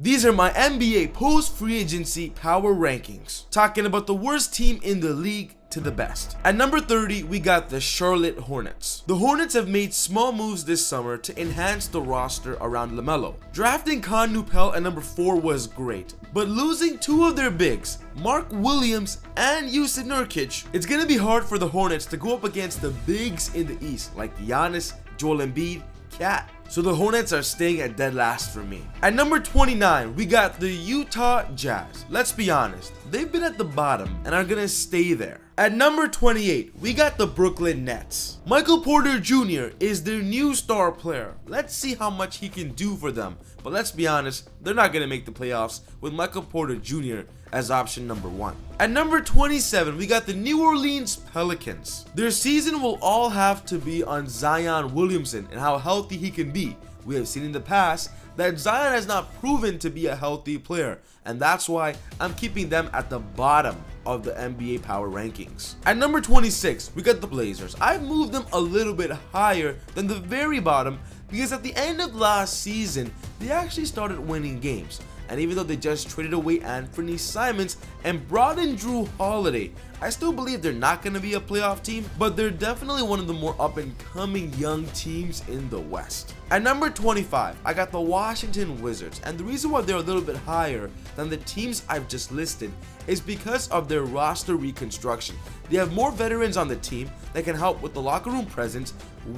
These are my NBA post-free agency power rankings, talking about the worst team in the league to the best. At number 30, we got the Charlotte Hornets. The Hornets have made small moves this summer to enhance the roster around LaMelo. Drafting Con Nupel at number 4 was great, but losing two of their bigs, Mark Williams and Jusuf Nurkic, it's gonna be hard for the Hornets to go up against the bigs in the East like Giannis, Joel Embiid, Cat. So the Hornets are staying at dead last for me. At number 29, we got the Utah Jazz. Let's be honest, they've been at the bottom and are gonna stay there. At number 28, we got the Brooklyn Nets. Michael Porter Jr. is their new star player. Let's see how much he can do for them. But let's be honest, they're not gonna make the playoffs with Michael Porter Jr. as option number 1. At number 27, we got the New Orleans Pelicans. Their season will all have to be on Zion Williamson and how healthy he can be. We have seen in the past that Zion has not proven to be a healthy player, and that's why I'm keeping them at the bottom of the NBA power rankings. At number 26, we got the Blazers. I've moved them a little bit higher than the very bottom because at the end of last season, they actually started winning games. And even though they just traded away Anthony Simons and brought in Drew Holiday, I still believe they're not going to be a playoff team, but they're definitely one of the more up-and-coming young teams in the West. At number 25, I got the Washington Wizards, and the reason why they're a little bit higher than the teams I've just listed is because of their roster reconstruction. They have more veterans on the team that can help with the locker room presence,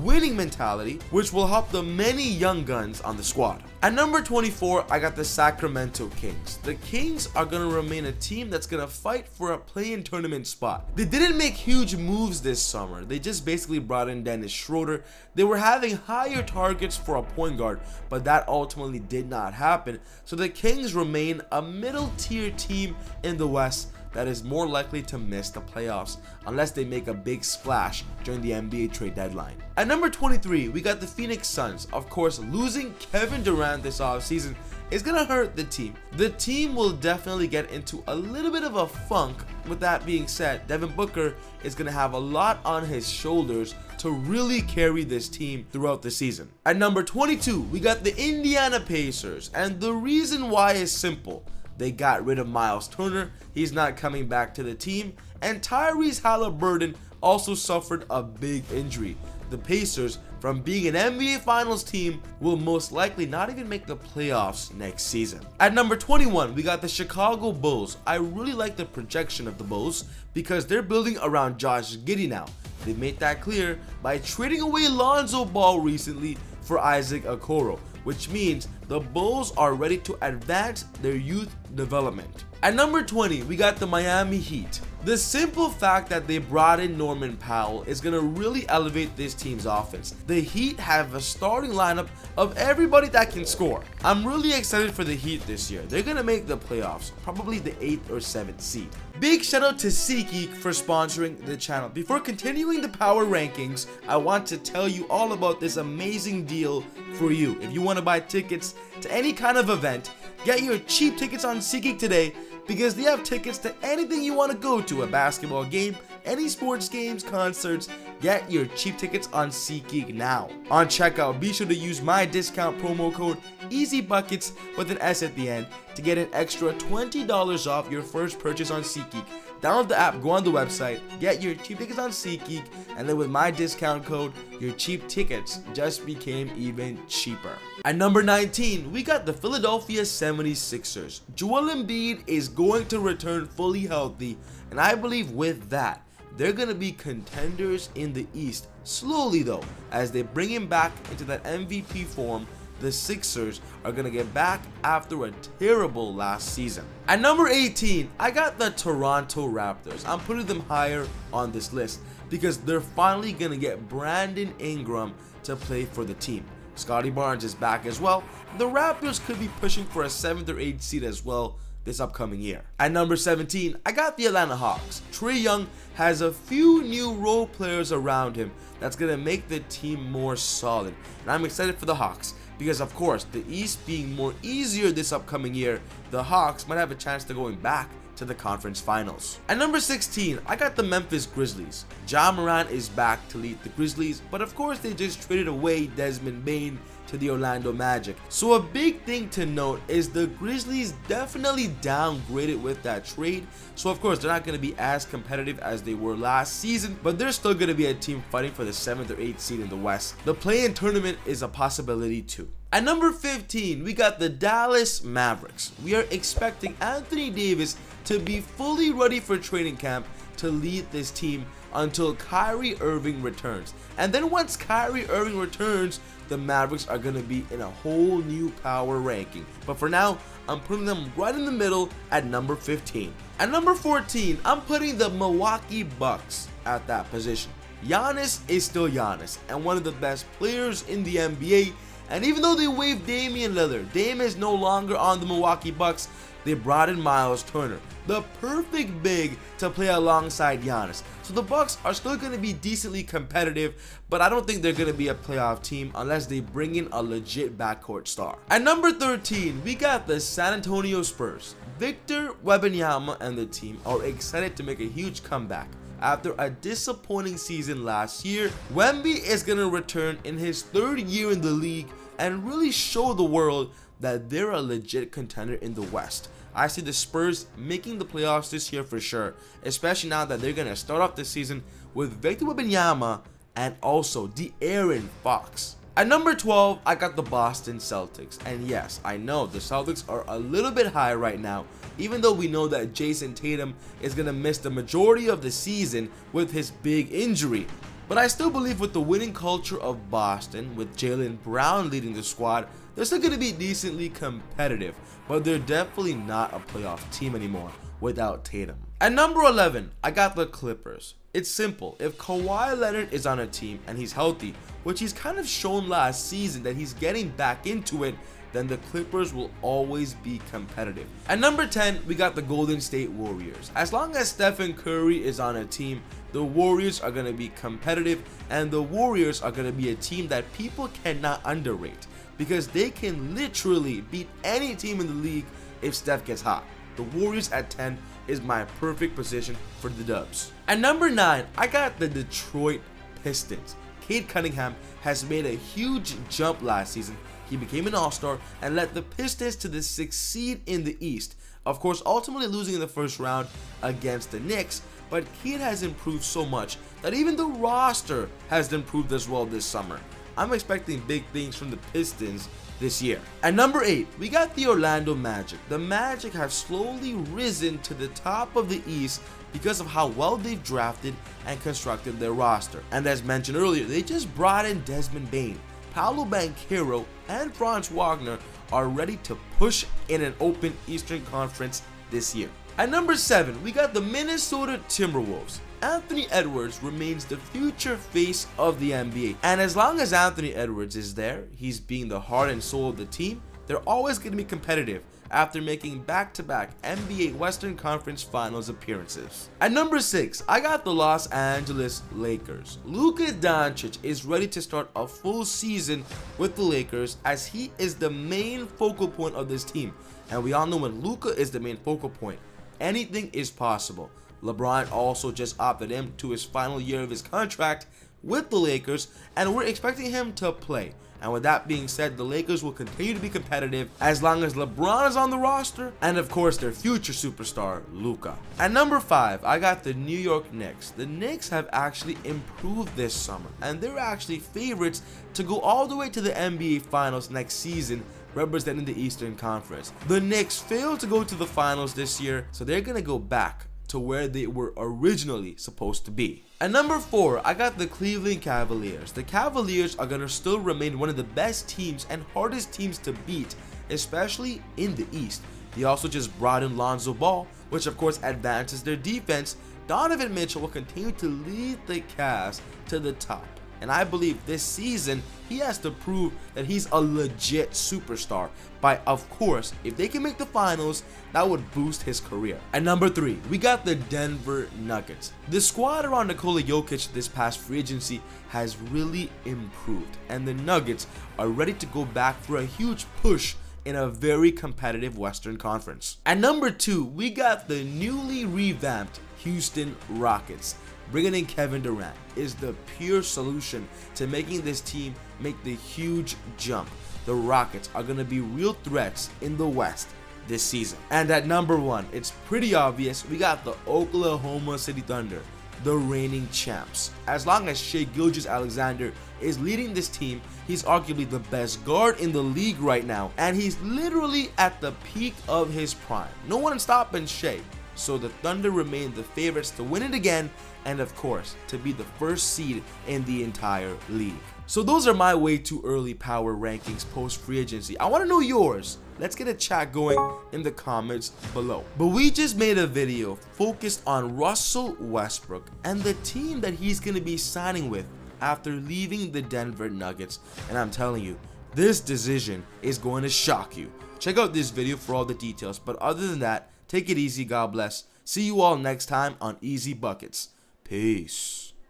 winning mentality, which will help the many young guns on the squad. At number 24, I got the Sacramento Kings. The Kings are going to remain a team that's going to fight for a play-in tournament spot. They didn't make huge moves this summer. They just basically brought in Dennis Schroeder. They were having higher targets for a point guard, but that ultimately did not happen. So the Kings remain a middle-tier team in the West that is more likely to miss the playoffs unless they make a big splash during the NBA trade deadline. At number 23, we got the Phoenix Suns. Of course, losing Kevin Durant this offseason is gonna hurt the team. The team will definitely get into a little bit of a funk. With that being said, Devin Booker is gonna have a lot on his shoulders to really carry this team throughout the season. At number 22, we got the Indiana Pacers, and the reason why is simple. They got rid of Miles Turner, he's not coming back to the team, and Tyrese Halliburton also suffered a big injury. The Pacers, from being an NBA Finals team, will most likely not even make the playoffs next season. At number 21, we got the Chicago Bulls. I really like the projection of the Bulls because they're building around Josh Giddey now. They made that clear by trading away Lonzo Ball recently for Isaac Okoro, which means the Bulls are ready to advance their youth development. At number 20, we got the Miami Heat. The simple fact that they brought in Norman Powell is going to really elevate this team's offense. The Heat have a starting lineup of everybody that can score. I'm really excited for the Heat this year. They're going to make the playoffs, probably the 8th or 7th seed. Big shout out to SeatGeek for sponsoring the channel. Before continuing the power rankings, I want to tell you all about this amazing deal for you. If you want to buy tickets to any kind of event, get your cheap tickets on SeatGeek today, because they have tickets to anything you want to go to, a basketball game, any sports games, concerts. Get your cheap tickets on SeatGeek now. On checkout, be sure to use my discount promo code EasyBuckets with an S at the end to get an extra $20 off your first purchase on SeatGeek. Download the app, go on the website, get your cheap tickets on SeatGeek, and then with my discount code, your cheap tickets just became even cheaper. At number 19, we got the Philadelphia 76ers. Joel Embiid is going to return fully healthy, and I believe with that, they're going to be contenders in the East. Slowly though, as they bring him back into that MVP form, the Sixers are going to get back after a terrible last season. At number 18, I got the Toronto Raptors. I'm putting them higher on this list because they're finally going to get Brandon Ingram to play for the team. Scotty Barnes is back as well. The Raptors could be pushing for a 7th or 8th seed as well this upcoming year. At number 17, I got the Atlanta Hawks. Trae Young has a few new role players around him that's going to make the team more solid. And I'm excited for the Hawks because, of course, the East being more easier this upcoming year, the Hawks might have a chance to going back to the conference finals. At number 16, I got the Memphis Grizzlies. Ja Morant is back to lead the Grizzlies, but of course they just traded away Desmond Bane to the Orlando Magic. So a big thing to note is the Grizzlies definitely downgraded with that trade. So of course they're not going to be as competitive as they were last season, but they're still going to be a team fighting for the 7th or 8th seed in the West. The play-in tournament is a possibility too. At number 15, we got the Dallas Mavericks. We are expecting Anthony Davis to be fully ready for training camp to lead this team until Kyrie Irving returns. And then once Kyrie Irving returns, the Mavericks are going to be in a whole new power ranking. But for now, I'm putting them right in the middle at number 15. At number 14, I'm putting the Milwaukee Bucks at that position. Giannis is still Giannis and one of the best players in the NBA. And even though they waived Damian Lillard, Dame is no longer on the Milwaukee Bucks. They brought in Miles Turner, the perfect big to play alongside Giannis. So the Bucks are still going to be decently competitive, but I don't think they're going to be a playoff team unless they bring in a legit backcourt star. At number 13, we got the San Antonio Spurs. Victor Wembanyama and the team are excited to make a huge comeback. After a disappointing season last year, Wemby is going to return in his 3rd year in the league and really show the world that they're a legit contender in the West. I see the Spurs making the playoffs this year for sure, especially now that they're going to start off the season with Victor Wembanyama and also De'Aaron Fox. At number 12, I got the Boston Celtics. And yes, I know the Celtics are a little bit high right now, even though we know that Jason Tatum is going to miss the majority of the season with his big injury. But I still believe with the winning culture of Boston, with Jaylen Brown leading the squad, they're still going to be decently competitive, but they're definitely not a playoff team anymore without Tatum. At number 11, I got the Clippers. It's simple. If Kawhi Leonard is on a team and he's healthy, which he's kind of shown last season that he's getting back into it, then the Clippers will always be competitive. At number 10, we got the Golden State Warriors. As long as Stephen Curry is on a team, the Warriors are going to be competitive, and the Warriors are going to be a team that people cannot underrate because they can literally beat any team in the league if Steph gets hot. The Warriors at 10 is my perfect position for the Dubs. At number 9, I got the Detroit Pistons. Cade Cunningham has made a huge jump last season. He became an all-star and led the Pistons to the 6th seed in the East. Of course, ultimately losing in the first round against the Knicks, but Cade has improved so much that even the roster has improved as well this summer. I'm expecting big things from the Pistons this year. At number 8, we got the Orlando Magic. The Magic have slowly risen to the top of the East because of how well they've drafted and constructed their roster. And as mentioned earlier, they just brought in Desmond Bane. Paolo Banchero and Franz Wagner are ready to push in an open Eastern Conference this year. At number 7, we got the Minnesota Timberwolves. Anthony Edwards remains the future face of the NBA. And as long as Anthony Edwards is there, he's being the heart and soul of the team, they're always going to be competitive after making back-to-back NBA Western Conference Finals appearances. At number 6, I got the Los Angeles Lakers. Luka Doncic is ready to start a full season with the Lakers as he is the main focal point of this team. And we all know when Luka is the main focal point, anything is possible. LeBron also just opted in to his final year of his contract with the Lakers, and we're expecting him to play. And with that being said, the Lakers will continue to be competitive as long as LeBron is on the roster and of course their future superstar, Luka. At number 5, I got the New York Knicks. The Knicks have actually improved this summer and they're actually favorites to go all the way to the NBA Finals next season, representing the Eastern Conference. The Knicks failed to go to the finals this year, so they're gonna go back to where they were originally supposed to be. At number 4, I got the Cleveland Cavaliers. The Cavaliers are going to still remain one of the best teams and hardest teams to beat, especially in the East. They also just brought in Lonzo Ball, which of course advances their defense. Donovan Mitchell will continue to lead the Cavs to the top. And I believe this season, he has to prove that he's a legit superstar by, of course, if they can make the finals, that would boost his career. At number 3, we got the Denver Nuggets. The squad around Nikola Jokic this past free agency has really improved, and the Nuggets are ready to go back for a huge push in a very competitive Western Conference. At number 2, we got the newly revamped Houston Rockets. bringing in Kevin Durant is the pure solution to making this team make the huge jump. The Rockets are going to be real threats in the West this season. And at number 1, it's pretty obvious, we got the Oklahoma City Thunder, the reigning champs. As long as Shai Gilgeous-Alexander is leading this team, he's arguably the best guard in the league right now, and he's literally at the peak of his prime. No one is stopping Shai. So the Thunder remain the favorites to win it again, and of course, to be the first seed in the entire league. So those are my way too early power rankings post free agency. I want to know yours. Let's get a chat going in the comments below. But we just made a video focused on Russell Westbrook and the team that he's going to be signing with after leaving the Denver Nuggets. And I'm telling you, this decision is going to shock you. Check out this video for all the details. But other than that, take it easy, God bless. See you all next time on Easy Buckets. Peace.